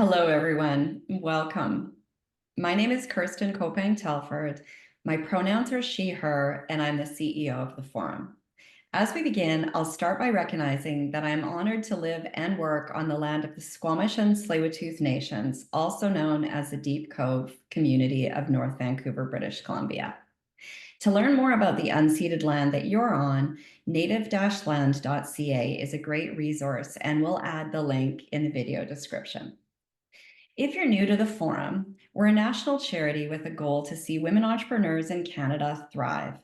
Hello, everyone. Welcome. My name is Kirsten Kopang-Telford. My pronouns are she, her, and I'm the CEO of the forum. As we begin, I'll start by recognizing that I am honored to live and work on the land of the Squamish and Tsleil-Waututh Nations, also known as the Deep Cove community of North Vancouver, British Columbia. To learn more about the unceded land that you're on, native-land.ca is a great resource, and we'll add the link in the video description. If you're new to the forum, we're a national charity with a goal to see women entrepreneurs in Canada thrive.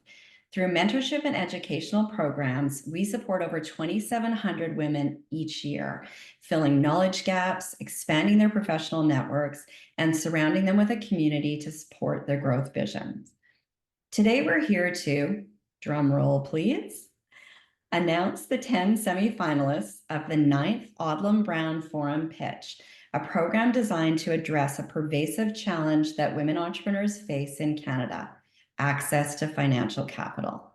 Through mentorship and educational programs, we support over 2,700 women each year, filling knowledge gaps, expanding their professional networks, and surrounding them with a community to support their growth visions. Today, we're here to, drum roll please, announce the 10 semi-finalists of the 9th Odlum Brown Forum Pitch, a program designed to address a pervasive challenge that women entrepreneurs face in Canada: access to financial capital.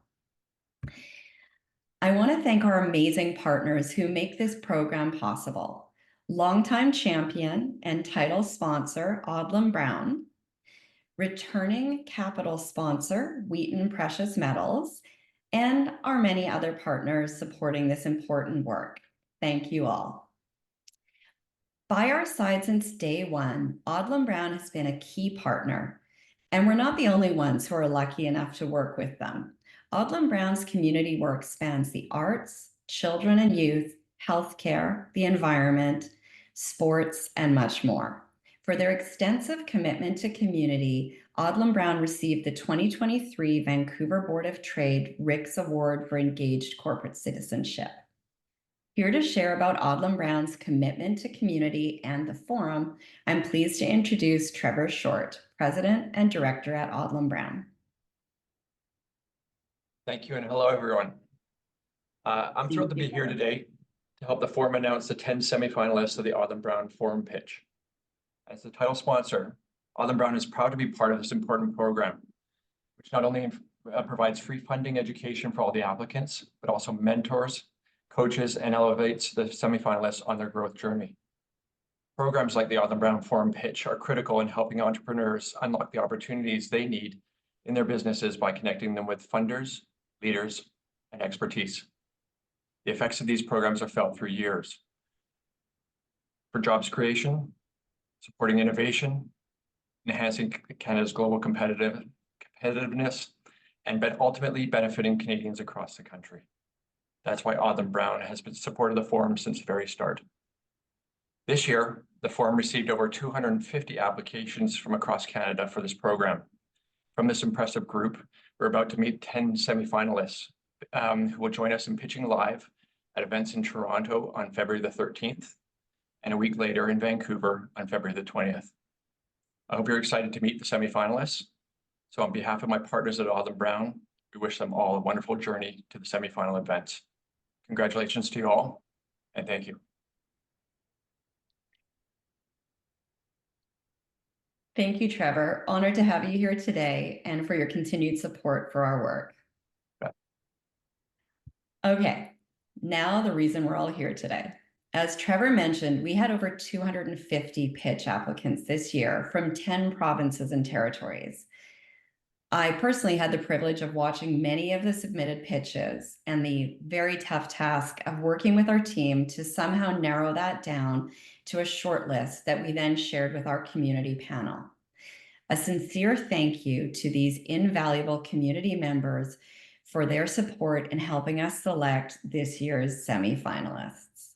I want to thank our amazing partners who make this program possible. Longtime champion and title sponsor, Odlum Brown, returning capital sponsor, Wheaton Precious Metals, and our many other partners supporting this important work. Thank you all. By our side since day one, Odlum Brown has been a key partner, and we're not the only ones who are lucky enough to work with them. Odlum Brown's community work spans the arts, children and youth, healthcare, the environment, sports, and much more. For their extensive commitment to community, Odlum Brown received the 2023 Vancouver Board of Trade Ricks Award for Engaged Corporate Citizenship. Here to share about Odlum Brown's commitment to community and the forum, I'm pleased to introduce Trevor Short, President and Director at Odlum Brown. Thank you, and hello, everyone. I'm thrilled to be here today to help the forum announce the 10 semi-finalists of the Odlum Brown Forum Pitch. As the title sponsor, Odlum Brown is proud to be part of this important program, which not only provides free funding education for all the applicants, but also mentors, coaches, and elevates the semi-finalists on their growth journey. Programs like the Odlum Brown Forum Pitch are critical in helping entrepreneurs unlock the opportunities they need in their businesses by connecting them with funders, leaders, and expertise. The effects of these programs are felt through years. For jobs creation, supporting innovation, enhancing Canada's global competitiveness, and ultimately benefiting Canadians across the country. That's why Odlum Brown has been supported the forum since the very start. This year, the forum received over 250 applications from across Canada for this program. From this impressive group, we're about to meet 10 semi-finalists who will join us in pitching live at events in Toronto on February the 13th, and a week later in Vancouver on February the 20th. I hope you're excited to meet the semi-finalists. So on behalf of my partners at Odlum Brown, we wish them all a wonderful journey to the semi-final events. Congratulations to you all, and thank you. Thank you, Trevor. Honored to have you here today and for your continued support for our work. Okay, now the reason we're all here today. As Trevor mentioned, we had over 250 pitch applicants this year from 10 provinces and territories. I personally had the privilege of watching many of the submitted pitches and the very tough task of working with our team to somehow narrow that down to a short list that we then shared with our community panel. A sincere thank you to these invaluable community members for their support in helping us select this year's semi-finalists.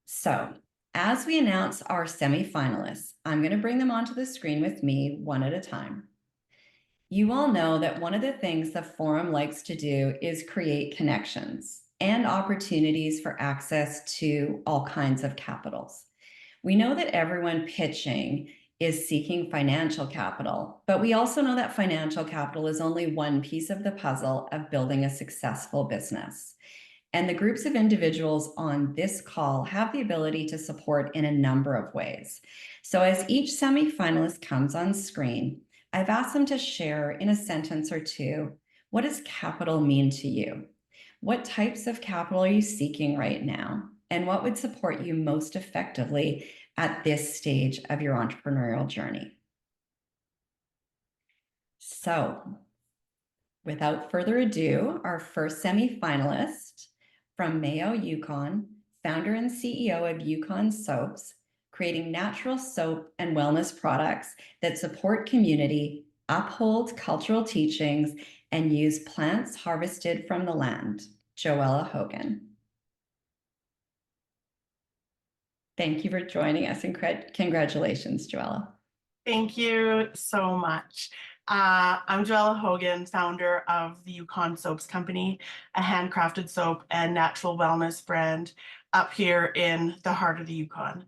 So, as we announce our semi-finalists, I'm going to bring them onto the screen with me one at a time. You all know that one of the things the forum likes to do is create connections and opportunities for access to all kinds of capitals. We know that everyone pitching is seeking financial capital, but we also know that financial capital is only one piece of the puzzle of building a successful business. And the groups of individuals on this call have the ability to support in a number of ways. So as each semi-finalist comes on screen, I've asked them to share in a sentence or two, what does capital mean to you? What types of capital are you seeking right now? and what would support you most effectively at this stage of your entrepreneurial journey? So, without further ado, our first semi-finalist from Mayo, Yukon, founder and CEO of Yukon Soaps, creating natural soap and wellness products that support community, uphold cultural teachings, and use plants harvested from the land, Joella Hogan. Thank you for joining us, and congratulations, Joella. Thank you so much. I'm Joella Hogan, founder of the Yukon Soaps Company, a handcrafted soap and natural wellness brand up here in the heart of the Yukon.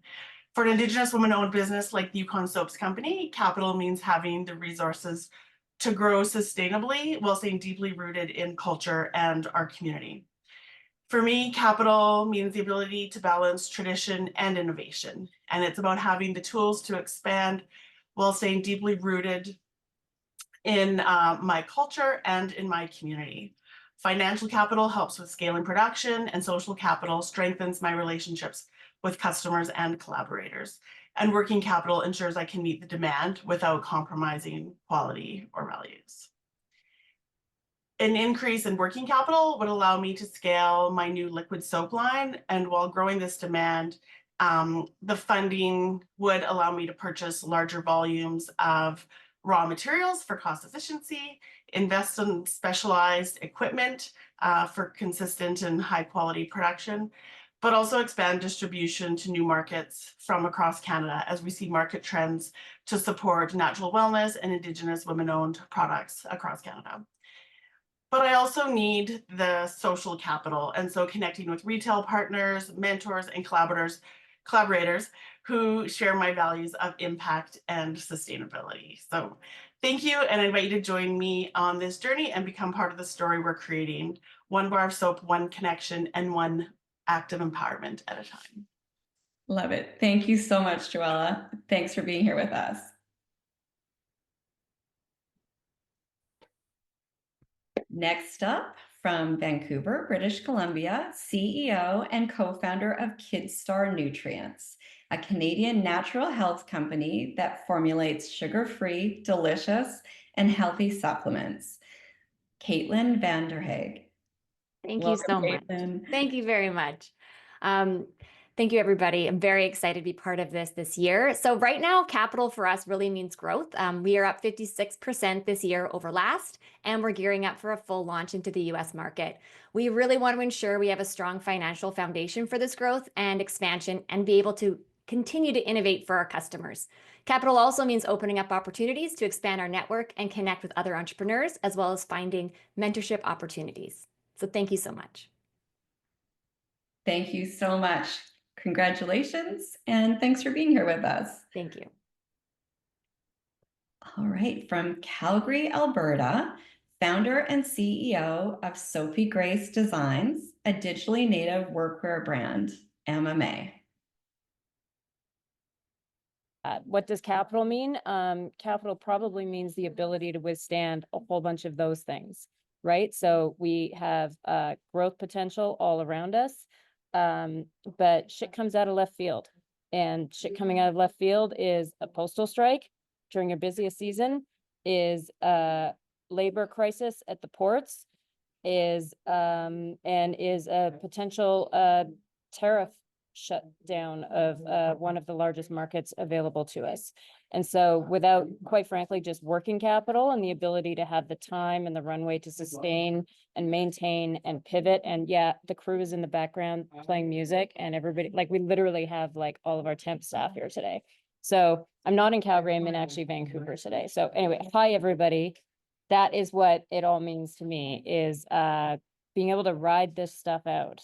For an Indigenous woman-owned business like the Yukon Soaps Company, capital means having the resources to grow sustainably while staying deeply rooted in culture and our community. For me, capital means the ability to balance tradition and innovation, and it's about having the tools to expand while staying deeply rooted in my culture and in my community. Financial capital helps with scaling production, and social capital strengthens my relationships with customers and collaborators. And working capital ensures I can meet the demand without compromising quality or values. An increase in working capital would allow me to scale my new liquid soap line, and while growing this demand, the funding would allow me to purchase larger volumes of raw materials for cost efficiency, invest in specialized equipment for consistent and high quality production, but also expand distribution to new markets from across Canada as we see market trends to support natural wellness and Indigenous women-owned products across Canada. But I also need the social capital, and so connecting with retail partners, mentors, and collaborators who share my values of impact and sustainability. So thank you, and I invite you to join me on this journey and become part of the story we're creating. One bar of soap, one connection, and one act of empowerment at a time. Love it. Thank you so much, Joella. Thanks for being here with us. Next up, from Vancouver, British Columbia, CEO and co-founder of Kidstar Nutrients, a Canadian natural health company that formulates sugar-free, delicious, and healthy supplements. Caitlin Vanderhaeg. Thank Welcome, you so Caitlin. much. Thank you very much. Thank you, everybody. I'm very excited to be part of this year. So right now, capital for us really means growth. We are up 56% this year over last, and we're gearing up for a full launch into the US market. We really want to ensure we have a strong financial foundation for this growth and expansion and be able to continue to innovate for our customers. Capital also means opening up opportunities to expand our network and connect with other entrepreneurs, as well as finding mentorship opportunities. So thank you so much. Thank you so much. Congratulations, and thanks for being here with us. Thank you. All right, from Calgary, Alberta, founder and CEO of Sophie Grace Designs, a digitally native workwear brand, MMA. What does capital mean? Capital probably means the ability to withstand a whole bunch of those things, right? So we have growth potential all around us, but shit comes out of left field. And shit coming out of left field is a postal strike during your busiest season, is a labor crisis at the ports, is and is a potential tariff shutdown of one of the largest markets available to us. And so without, quite frankly, just working capital and the ability to have the time and the runway to sustain and maintain and pivot. And yeah, the crew is in the background playing music, and everybody, like, we literally have like all of our temp staff here today. So I'm not in Calgary, I'm in actually Vancouver today. So anyway, hi everybody. That is what it all means to me, is being able to ride this stuff out.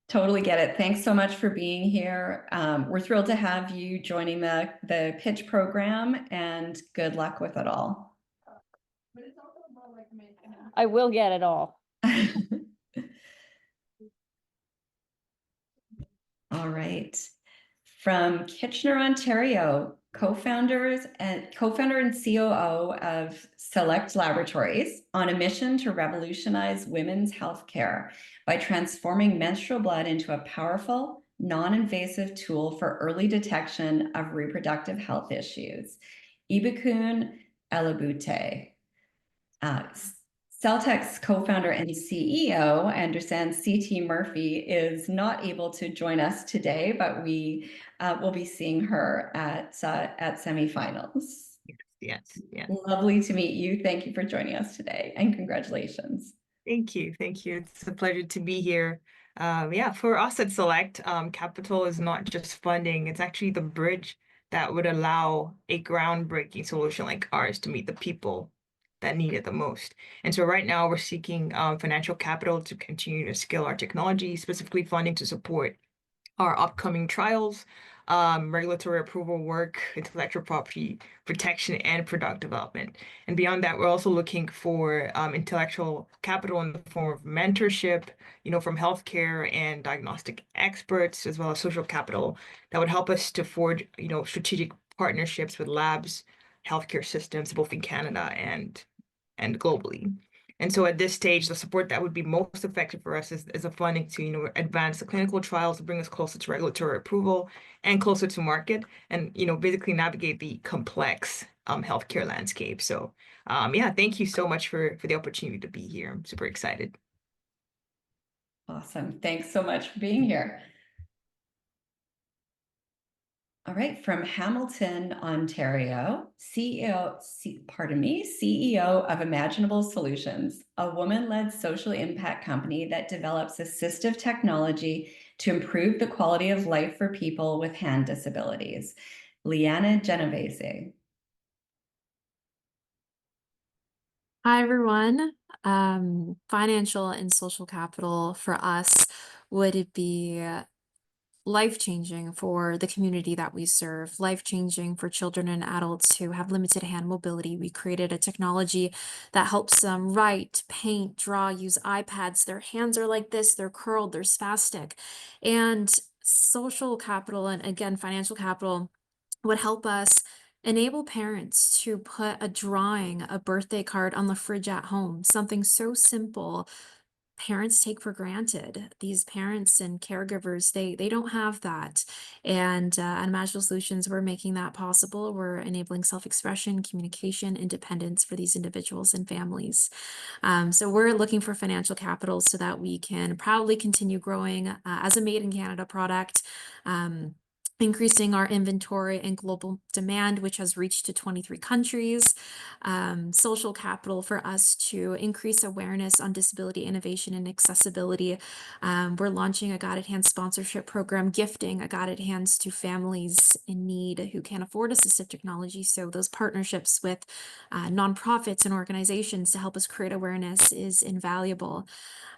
Totally get it. Thanks so much for being here. We're thrilled to have you joining the pitch program, and good luck with it all. I will get it all. All right. From Kitchener, Ontario, co-founder and COO of Select Laboratories, on a mission to revolutionize women's healthcare by transforming menstrual blood into a powerful, non-invasive tool for early detection of reproductive health issues. Ibukun Elabute. Celtec's co-founder and CEO, I understand CT Murphy, is not able to join us today, but we will be seeing her at Semi-Finals. Yes. Lovely to meet you. Thank you for joining us today, and congratulations. Thank you. It's a pleasure to be here. For us at Select, capital is not just funding, it's actually the bridge that would allow a groundbreaking solution like ours to meet the people that need it the most. And so right now we're seeking financial capital to continue to scale our technology, specifically funding to support our upcoming trials, regulatory approval work, intellectual property protection, and product development. And beyond that, we're also looking for intellectual capital in the form of mentorship, from healthcare and diagnostic experts, as well as social capital that would help us to forge, strategic partnerships with labs, healthcare systems, both in Canada and globally. And so at this stage, the support that would be most effective for us is the funding to, advance the clinical trials to bring us closer to regulatory approval and closer to market, and, basically navigate the complex healthcare landscape. So thank you so much for the opportunity to be here. I'm super excited. Awesome. Thanks so much for being here. All right, from Hamilton, Ontario, CEO of Imaginable Solutions, a woman-led social impact company that develops assistive technology to improve the quality of life for people with hand disabilities. Liana Genovese. Hi, everyone. Financial and social capital for us would be life-changing for the community that we serve, life-changing for children and adults who have limited hand mobility. We created a technology that helps them write, paint, draw, use iPads. Their hands are like this, they're curled, they're spastic. And social capital, and again, financial capital, would help us enable parents to put a drawing, a birthday card on the fridge at home, something so simple parents take for granted. These parents and caregivers, they don't have that. And at Imaginable Solutions, we're making that possible. We're enabling self-expression, communication, independence for these individuals and families. So we're looking for financial capital so that we can proudly continue growing as a Made in Canada product, increasing our inventory and global demand, which has reached to 23 countries. Social capital for us to increase awareness on disability innovation and accessibility. We're launching a Guided Hands sponsorship program, gifting a Guided Hands to families in need who can't afford assistive technology. So those partnerships with nonprofits and organizations to help us create awareness is invaluable.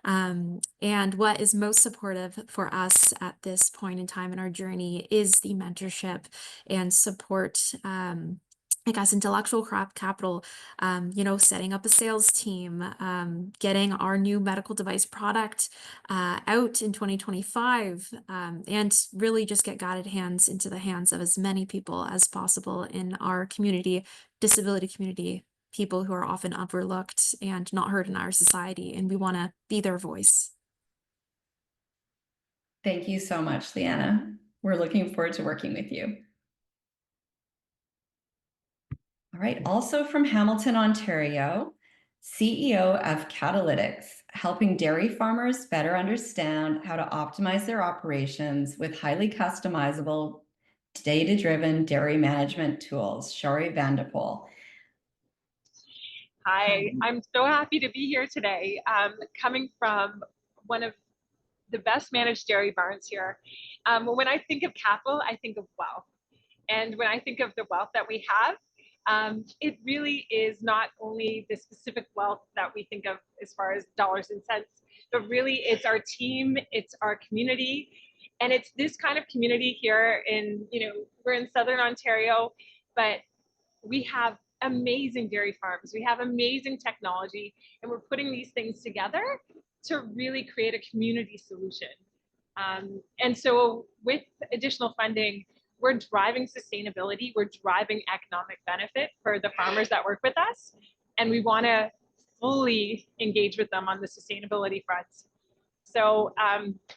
And what is most supportive for us at this point in time in our journey is the mentorship and support, intellectual capital, setting up a sales team, getting our new medical device product out in 2025, and really just get Guided Hands into the hands of as many people as possible in our community, disability community, people who are often overlooked and not heard in our society, and we want to be their voice. Thank you so much, Liana. We're looking forward to working with you. All right, also from Hamilton, Ontario, CEO of Catalytics, helping dairy farmers better understand how to optimize their operations with highly customizable, data-driven dairy management tools. Shari Vanderpool. Hi, I'm so happy to be here today. Coming from one of the best managed dairy barns here. When I think of capital, I think of wealth. And when I think of the wealth that we have, it really is not only the specific wealth that we think of as far as dollars and cents, but really it's our team, it's our community. And it's this kind of community here in, we're in Southern Ontario, but we have amazing dairy farms, we have amazing technology, and we're putting these things together to really create a community solution. And so with additional funding, we're driving sustainability, we're driving economic benefit for the farmers that work with us, and we want to fully engage with them on the sustainability front. So,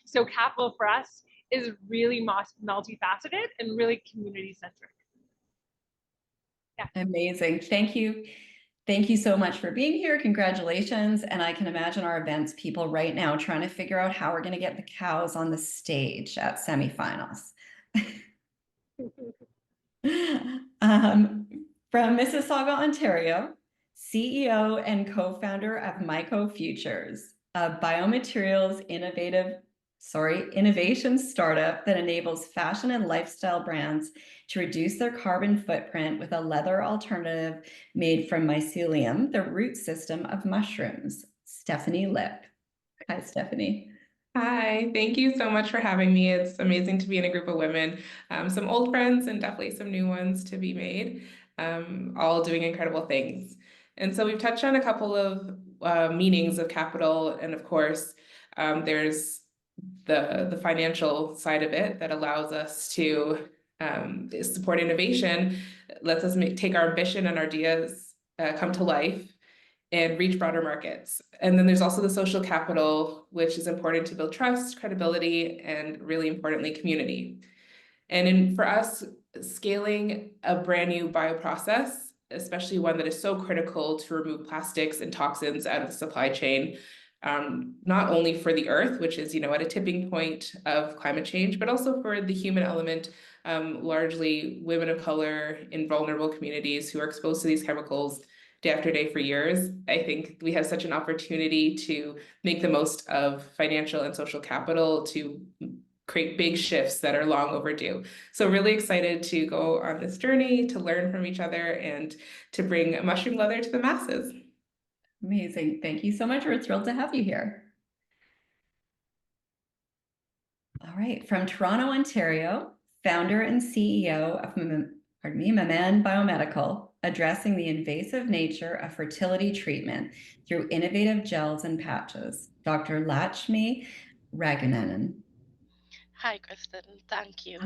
so capital for us is really multifaceted and really community-centric. Yeah. Amazing. Thank you. Thank you so much for being here. Congratulations. And I can imagine our events people right now trying to figure out how we're going to get the cows on the stage at semifinals. From Mississauga, Ontario, CEO and co-founder of Myco Futures, a biomaterials innovation startup that enables fashion and lifestyle brands to reduce their carbon footprint with a leather alternative made from mycelium, the root system of mushrooms. Stephanie Lip. Hi, Stephanie. Hi, thank you so much for having me. It's amazing to be in a group of women, some old friends and definitely some new ones to be made, all doing incredible things. And so we've touched on a couple of meanings of capital, and of course, there's the financial side of it that allows us to support innovation, lets us take our ambition and our ideas come to life and reach broader markets. And then there's also the social capital, which is important to build trust, credibility, and really importantly, community. And for us, scaling a brand new bioprocess, especially one that is so critical to remove plastics and toxins out of the supply chain, not only for the earth, which is, at a tipping point of climate change, but also for the human element, largely women of color in vulnerable communities who are exposed to these chemicals day after day for years. I think we have such an opportunity to make the most of financial and social capital to create big shifts that are long overdue. So really excited to go on this journey, to learn from each other, and to bring mushroom leather to the masses. Amazing. Thank you so much. We're thrilled to have you here. All right. From Toronto, Ontario, founder and CEO of Maman Biomedical, addressing the invasive nature of fertility treatment through innovative gels and patches, Dr. Lakshmi Raghunanan. Hi, Kristen. Thank you.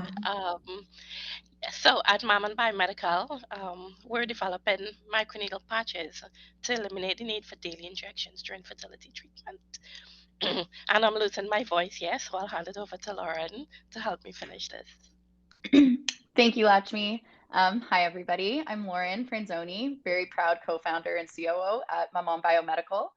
So at Maman Biomedical, we're developing microneedle patches to eliminate the need for daily injections during fertility treatment. And I'm losing my voice, yes, so I'll hand it over to Lauren to help me finish this. Thank you, Lakshmi. Hi, everybody. I'm Lauren Franzoni, very proud co-founder and COO at Maman Biomedical.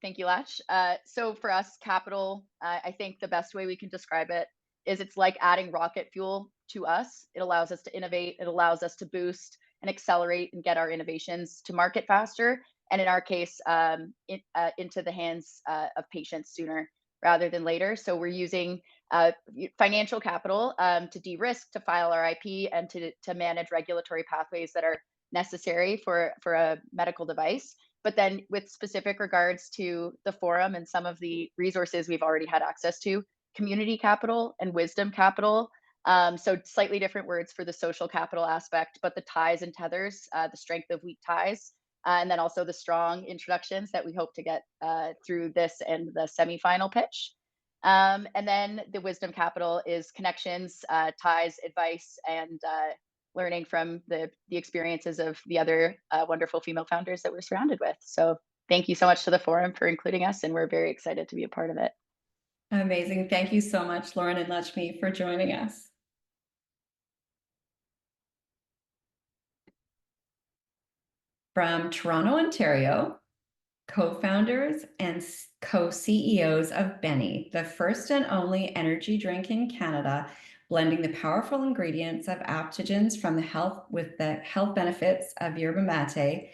Thank you, Lash. So for us, capital, I think the best way we can describe it is it's like adding rocket fuel to us. It allows us to innovate. It allows us to boost and accelerate and get our innovations to market faster. And in our case, into the hands of patients sooner rather than later. So we're using financial capital to de-risk, to file our IP, and to manage regulatory pathways that are necessary for a medical device. But then with specific regards to the forum and some of the resources we've already had access to, community capital and wisdom capital. So slightly different words for the social capital aspect, but the ties and tethers, the strength of weak ties, and then also the strong introductions that we hope to get through this and the semi-final pitch. And then the wisdom capital is connections, ties, advice, and learning from the experiences of the other wonderful female founders that we're surrounded with. So thank you so much to the forum for including us, and we're very excited to be a part of it. Amazing. Thank you so much, Lauren and Lakshmi, for joining us. From Toronto, Ontario, co-founders and co-CEOs of Benny, the first and only energy drink in Canada, blending the powerful ingredients of adaptogens from the health benefits of yerba mate,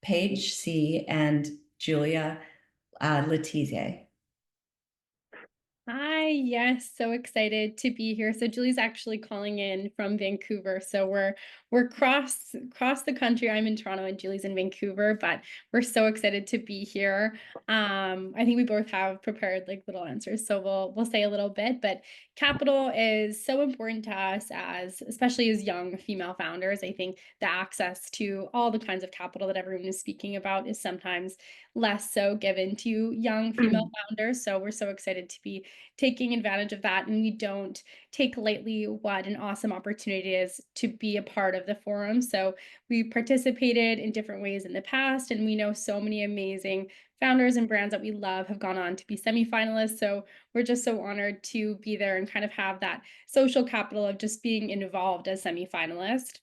Paige C. and Julia Letizier. Hi, yes, so excited to be here. So Julie's actually calling in from Vancouver. So we're across the country. I'm in Toronto and Julie's in Vancouver, but we're so excited to be here. I think we both have prepared like little answers, so we'll say a little bit, but capital is so important to us especially as young female founders. I think the access to all the kinds of capital that everyone is speaking about is sometimes less so given to young female founders. So we're so excited to be taking advantage of that, and we don't take lightly what an awesome opportunity it is to be a part of the forum. So we participated in different ways in the past, and we know so many amazing founders and brands that we love have gone on to be semi-finalists. So we're just so honored to be there and kind of have that social capital of just being involved as semi-finalist.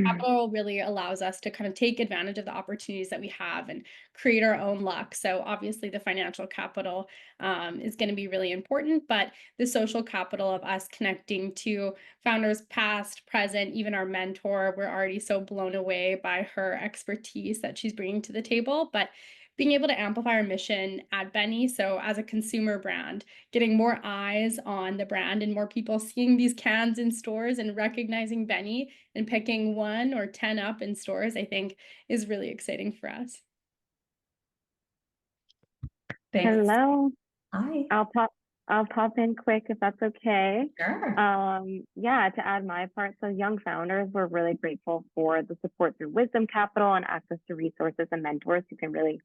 Capital really allows us to kind of take advantage of the opportunities that we have and create our own luck. So obviously the financial capital is going to be really important, but the social capital of us connecting to founders past, present, even our mentor, we're already so blown away by her expertise that she's bringing to the table. But being able to amplify our mission at Benny. So as a consumer brand, getting more eyes on the brand and more people seeing these cans in stores and recognizing Benny and picking 1 or 10 up in stores, I think is really exciting for us. Thanks. Hello. Hi. I'll pop in quick if that's okay. Sure. Yeah, to add my part, so young founders, we're really grateful for the support through Wisdom Capital and access to resources and mentors who can really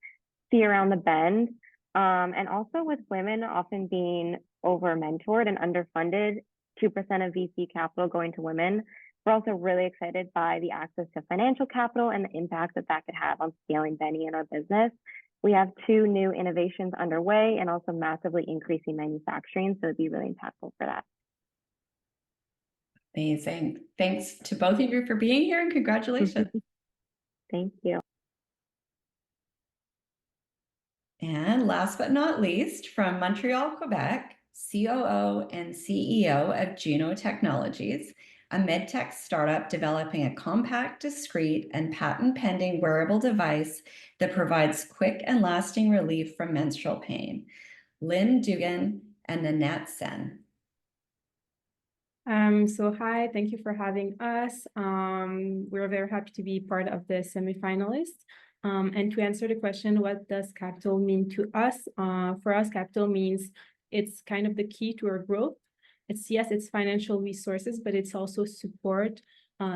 see around the bend. And also with women often being over mentored and underfunded, 2% of VC capital going to women. We're also really excited by the access to financial capital and the impact that that could have on scaling Benny and our business. We have 2 new innovations underway and also massively increasing manufacturing, so it'd be really impactful for that. Amazing. Thanks to both of you for being here and congratulations. Thank you. And last but not least, from Montreal, Quebec, COO and CEO of Juno Technologies, a medtech startup developing a compact, discreet, and patent-pending wearable device that provides quick and lasting relief from menstrual pain. Lynn Dugan and Nanette Sen. So hi, thank you for having us. We're very happy to be part of the Semi-Finalists. And to answer the question, what does capital mean to us? For us, capital means it's kind of the key to our growth. It's financial resources, but it's also support,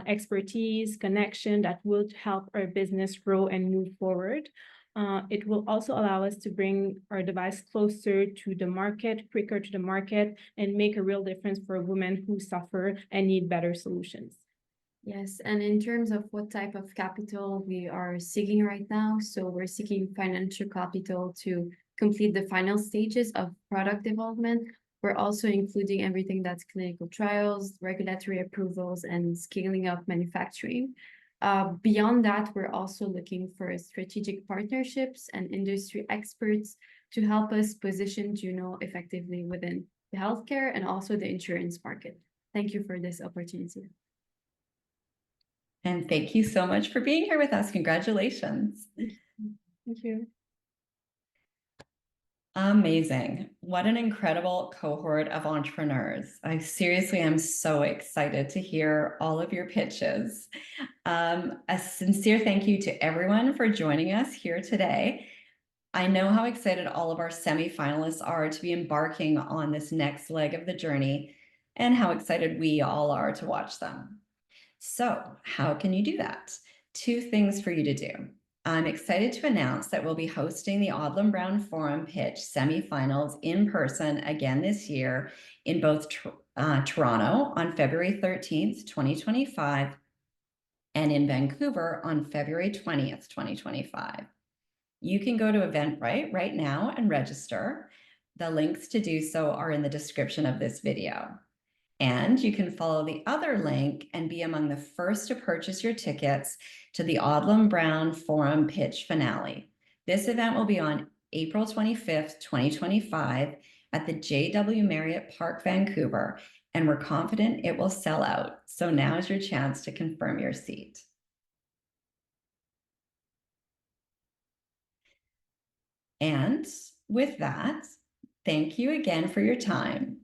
expertise, connection that will help our business grow and move forward. It will also allow us to bring our device closer to the market, quicker to the market, and make a real difference for women who suffer and need better solutions. Yes, and in terms of what type of capital we are seeking right now, so we're seeking financial capital to complete the final stages of product development. We're also including everything that's clinical trials, regulatory approvals, and scaling up manufacturing. Beyond that, we're also looking for strategic partnerships and industry experts to help us position Juno effectively within the healthcare and also the insurance market. Thank you for this opportunity. And thank you so much for being here with us. Congratulations. Thank you. Amazing. What an incredible cohort of entrepreneurs. I seriously am so excited to hear all of your pitches. A sincere thank you to everyone for joining us here today. I know how excited all of our semi-finalists are to be embarking on this next leg of the journey and how excited we all are to watch them. So how can you do that? 2 things for you to do. I'm excited to announce that we'll be hosting the Odlum Brown Forum Pitch semifinals in person again this year in both Toronto on February 13th, 2025, and in Vancouver on February 20th, 2025. You can go to Eventbrite right now and register. The links to do so are in the description of this video. And you can follow the other link and be among the first to purchase your tickets to the Odlum Brown Forum Pitch Finale. This event will be on April 25th, 2025 at the JW Marriott Park, Vancouver, and we're confident it will sell out. So now is your chance to confirm your seat. And with that, thank you again for your time.